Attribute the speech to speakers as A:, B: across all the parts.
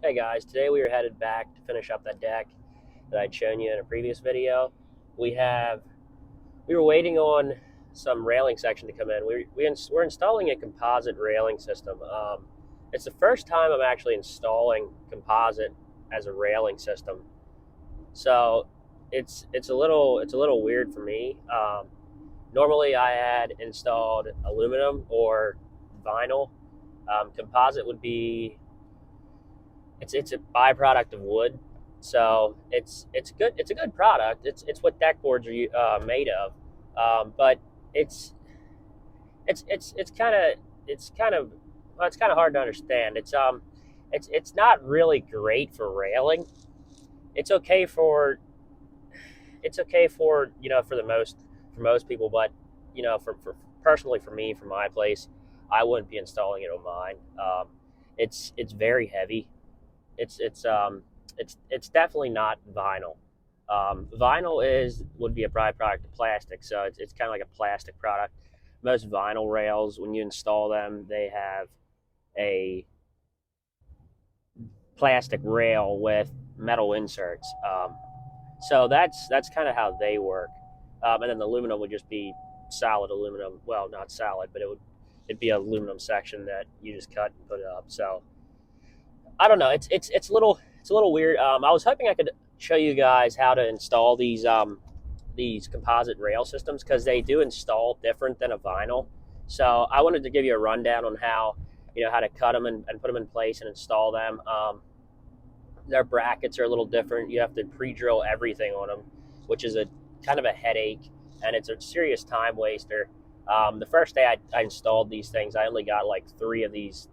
A: Hey guys, today we are headed back to finish up that deck that I'd shown you in a previous video. We have we were waiting on some railing section to come in. We're installing a composite railing system. It's the first time I'm actually installing composite as a railing system, so it's a little weird for me. Normally I had installed aluminum or vinyl. Composite would be it's a byproduct of wood, so it's good. It's a good product. It's what deck boards are made of, but it's it's kind of well, it's kind of hard to understand. It's not really great for railing. It's okay for for most people, but for personally for me, for my place, I wouldn't be installing it on mine. It's very heavy. It's definitely not vinyl. Vinyl would be a byproduct of plastic, so it's kind of like a plastic product. Most vinyl rails, when you install them, they have a plastic rail with metal inserts. So that's kind of how they work. And then the aluminum would just be solid aluminum. Well, not solid, but it'd be an aluminum section that you just cut and put it up. So I don't know. It's a little weird. I was hoping I could show you guys how to install these composite rail systems because they do install different than a vinyl. So I wanted to give you a rundown on how to cut them and put them in place and install them. Their brackets are a little different. You have to pre-drill everything on them, which is a kind of a headache, and it's a serious time waster. The first day I installed these things, I only got like 3 of these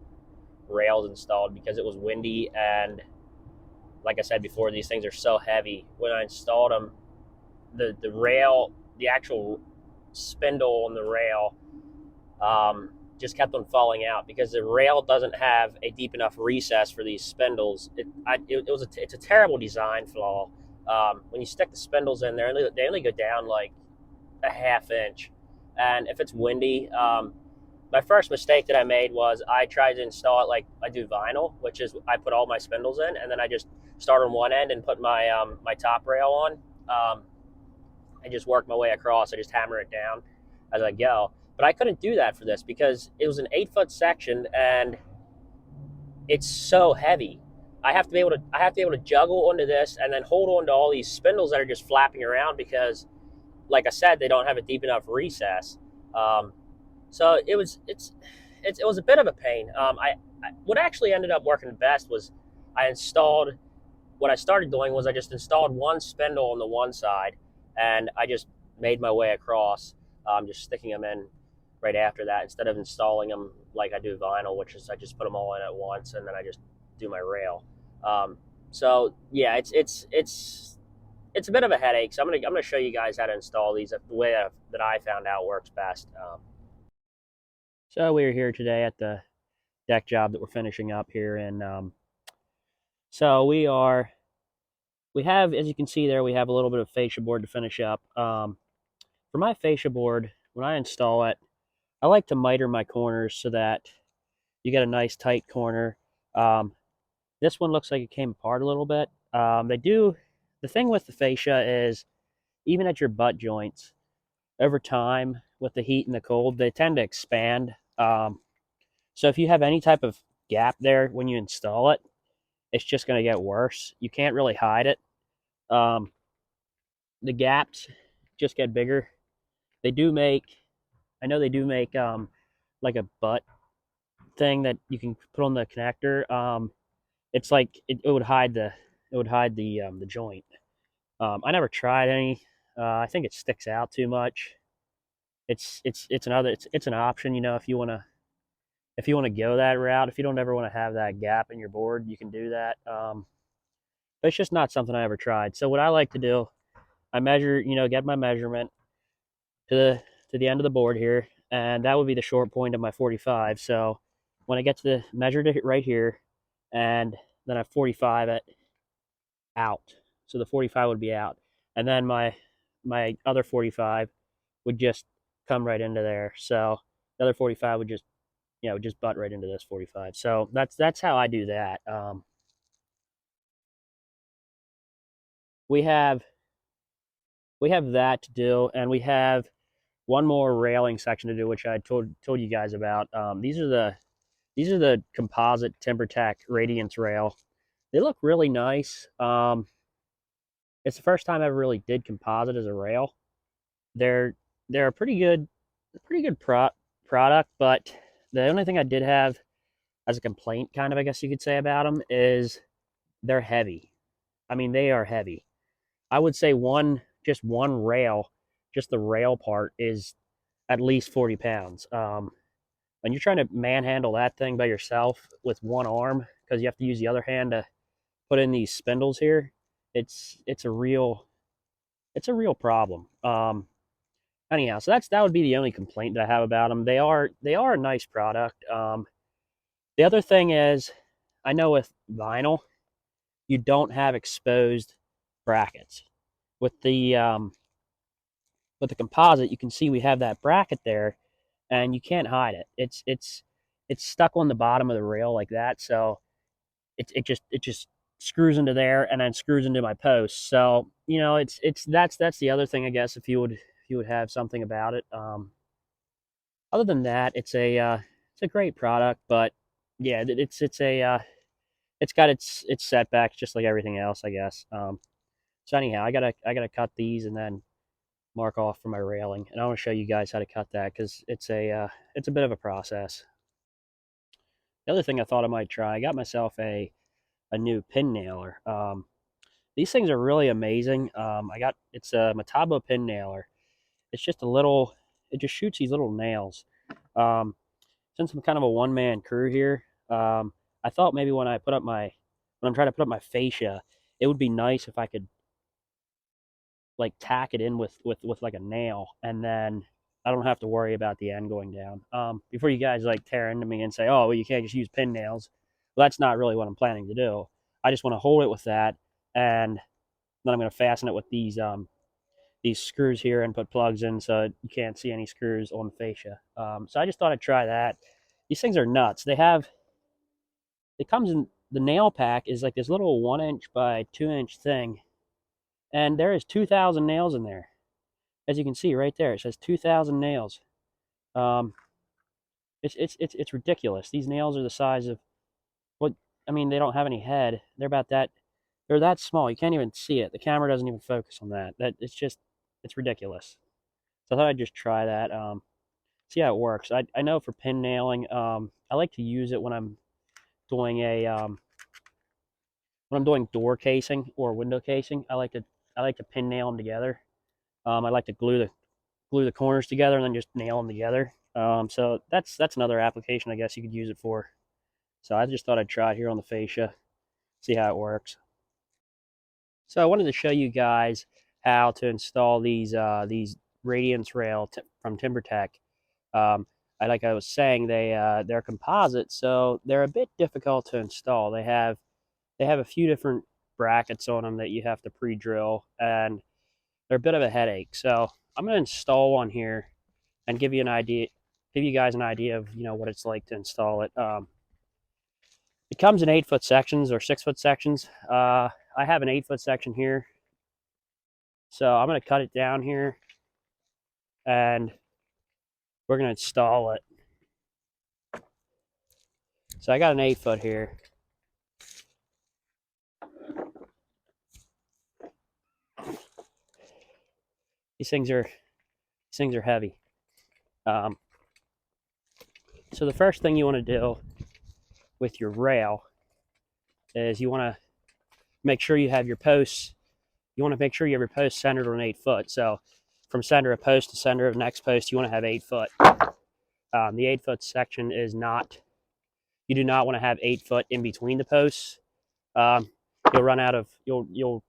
A: rails installed because it was windy, and like I said before, these things are so heavy. When I installed them, the rail, the actual spindle on the rail, just kept on falling out because the rail doesn't have a deep enough recess for these spindles. It's a terrible design flaw. When you stick the spindles in there, they only go down like a half inch, and if it's windy, my first mistake that I made was I tried to install it like I do vinyl, which is I put all my spindles in and then I just start on one end and put my top rail on. I just work my way across. I just hammer it down as I go. But I couldn't do that for this because it was an 8 foot section and it's so heavy. I have to be able to juggle onto this and then hold on to all these spindles that are just flapping around because, like I said, they don't have a deep enough recess. Um, so it was a bit of a pain. What actually ended up working best was I installed. What I started doing was I just installed one spindle on the one side, and I just made my way across, just sticking them in right after that instead of installing them like I do vinyl, which is I just put them all in at once and then I just do my rail. So yeah, it's a bit of a headache. So I'm gonna show you guys how to install these the way that I found out works best. So we're here today at the deck job that we're finishing up here, and so we have, as you can see there, we have a little bit of fascia board to finish up. For my fascia board, when I install it, I like to miter my corners so that you get a nice tight corner. Um, this one looks like it came apart a little bit. The thing with the fascia is even at your butt joints, over time with the heat and the cold, they tend to expand. So if you have any type of gap there when you install it, it's just going to get worse. You can't really hide it. Um, the gaps just get bigger. They do make, I know they do make like a butt thing that you can put on the connector. It's like it would hide the joint. I never tried any. I think it sticks out too much. It's an option, if you want to go that route. If you don't ever want to have that gap in your board, you can do that. But it's just not something I ever tried. So what I like to do, I measure, get my measurement to the end of the board here, and that would be the short point of my 45. So when I get to the measured it right here, and then I 45 it out. So the 45 would be out, and then my other 45 would just come right into there. So the other 45 would just butt right into this 45. So that's how I do that. we have that to do, and we have one more railing section to do, which I told you guys about. These are the composite Timbertech Radiance rail. They look really nice. It's the first time I ever really did composite as a rail. They're they're a pretty good product, but the only thing I did have as a complaint, kind of, I guess you could say, about them is they're heavy. I mean, they are heavy. I would say just one rail, just the rail part is at least 40 pounds. When you're trying to manhandle that thing by yourself with one arm, because you have to use the other hand to put in these spindles here, it's a real problem. Anyhow, so that would be the only complaint that I have about them. They are a nice product. The other thing is, I know with vinyl, you don't have exposed brackets. With the composite, you can see we have that bracket there, and you can't hide it. It's stuck on the bottom of the rail like that, so it just screws into there and then screws into my post. So it's that's the other thing, I guess, if you would have something about it. Other than that, it's a great product, but yeah, it's got its setbacks just like everything else, I guess. So anyhow, I gotta cut these and then mark off for my railing, and I want to show you guys how to cut that because it's a bit of a process. The other thing I thought I might try, I got myself a new pin nailer. These things are really amazing. It's a Metabo pin nailer. It's just it just shoots these little nails. Um, since I'm kind of a one man crew here, I thought maybe when I'm trying to put up my fascia, it would be nice if I could like tack it in with like a nail, and then I don't have to worry about the end going down. Before you guys like tear into me and say, "Oh, well, you can't just use pin nails." Well, that's not really what I'm planning to do. I just want to hold it with that, and then I'm going to fasten it with these screws here and put plugs in so you can't see any screws on the fascia. So I just thought I'd try that. These things are nuts. It comes in the nail pack is like this little 1 inch by 2 inch thing, and there is 2,000 nails in there. As you can see right there, it says 2,000 nails. Um, it's ridiculous. These nails are the size of what I mean. They don't have any head. They're that small. You can't even see it. The camera doesn't even focus on that. It's ridiculous. So I thought I'd just try that. See how it works. I know for pin nailing, I like to use it doing a when I'm doing door casing or window casing. I like to pin nail them together. I like to glue the corners together and then just nail them together. So that's another application I guess you could use it for. So I just thought I'd try it here on the fascia, see how it works. So I wanted to show you guys how to install these Radiance rail from Timbertech. Like I was saying, they're composite, so they're a bit difficult to install. They have a few different brackets on them that you have to pre-drill, and they're a bit of a headache. So I'm going to install one here and give you guys an idea of what it's like to install it. It comes in 8 foot sections or 6 foot sections. I have an 8 foot section here, so I'm going to cut it down here, and we're going to install it. So I got an 8 foot here. These things are heavy. Um, so the first thing you want to do with your rail is you want to make sure you have your posts. You want to make sure you have your post centered on 8 foot. So from center of post to center of next post, you want to have 8 foot. The 8 foot section is not. You do not want to have 8 foot in between the posts. Um, you'll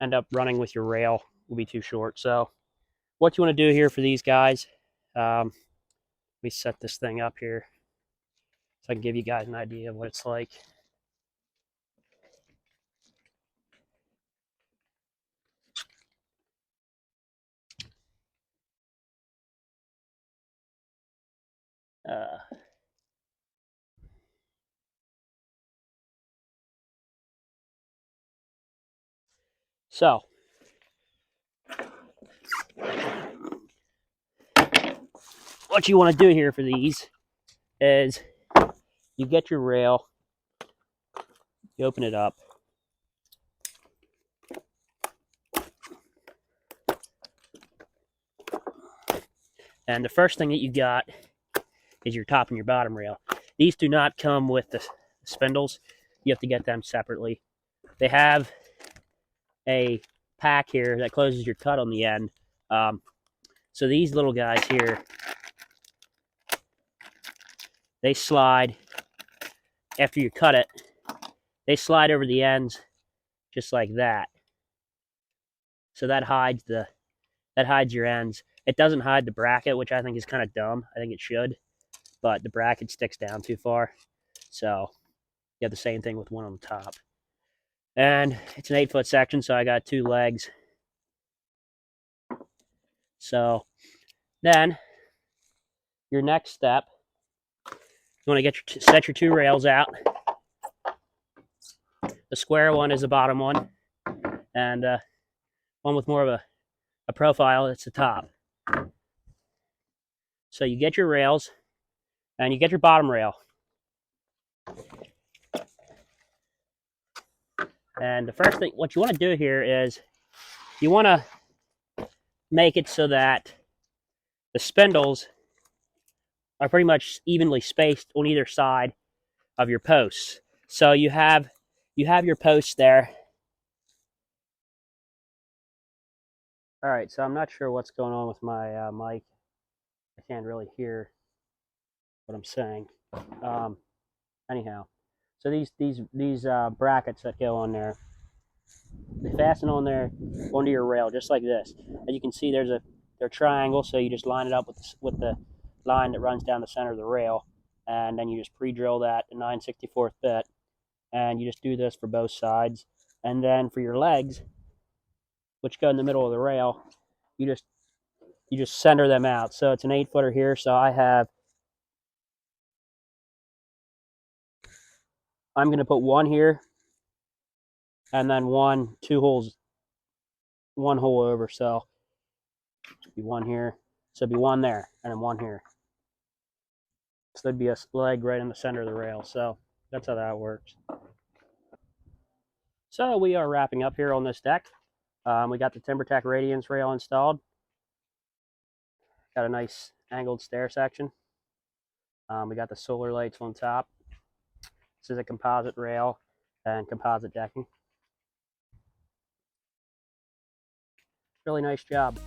A: end up running with your rail. Will be too short. So what you want to do here for these guys, let me set this thing up here so I can give you guys an idea of what it's like. Uh, so what you want to do here for these is you get your rail, you open it up, and the first thing that you got is your top and your bottom rail. These do not come with the spindles. You have to get them separately. They have a pack here that closes your cut on the end. So these little guys here, they slide after you cut it. They slide over the ends just like that. So that hides your ends. It doesn't hide the bracket, which I think is kind of dumb. I think it should, but the bracket sticks down too far. So you have the same thing with one on the top. And it's an 8-foot section, so I got 2 legs. So then your next step, you want to set your 2 rails out. The square one is the bottom one, and one with more of a profile, it's the top. So you get your rails, and you get your bottom rail. And the first thing, what you want to do here is you want to make it so that the spindles are pretty much evenly spaced on either side of your posts. So you have your posts there. All right, so I'm not sure what's going on with my mic. I can't really hear what I'm saying. Anyhow, so these brackets that go on there, they fasten on there onto your rail just like this. As you can see, they're triangle, so you just line it up with the line that runs down the center of the rail, and then you just pre-drill that a 9/64 bit, and you just do this for both sides. And then for your legs, which go in the middle of the rail, you just center them out. So it's an 8-footer here. So I'm going to put one here, and then one hole over. So it'd be one here. So it'd be one there, and then one here. So there'd be a leg right in the center of the rail. So that's how that works. So we are wrapping up here on this deck. We got the Timbertech Radiance rail installed. Got a nice angled stair section. We got the solar lights on top. This is a composite rail and composite decking. Really nice job.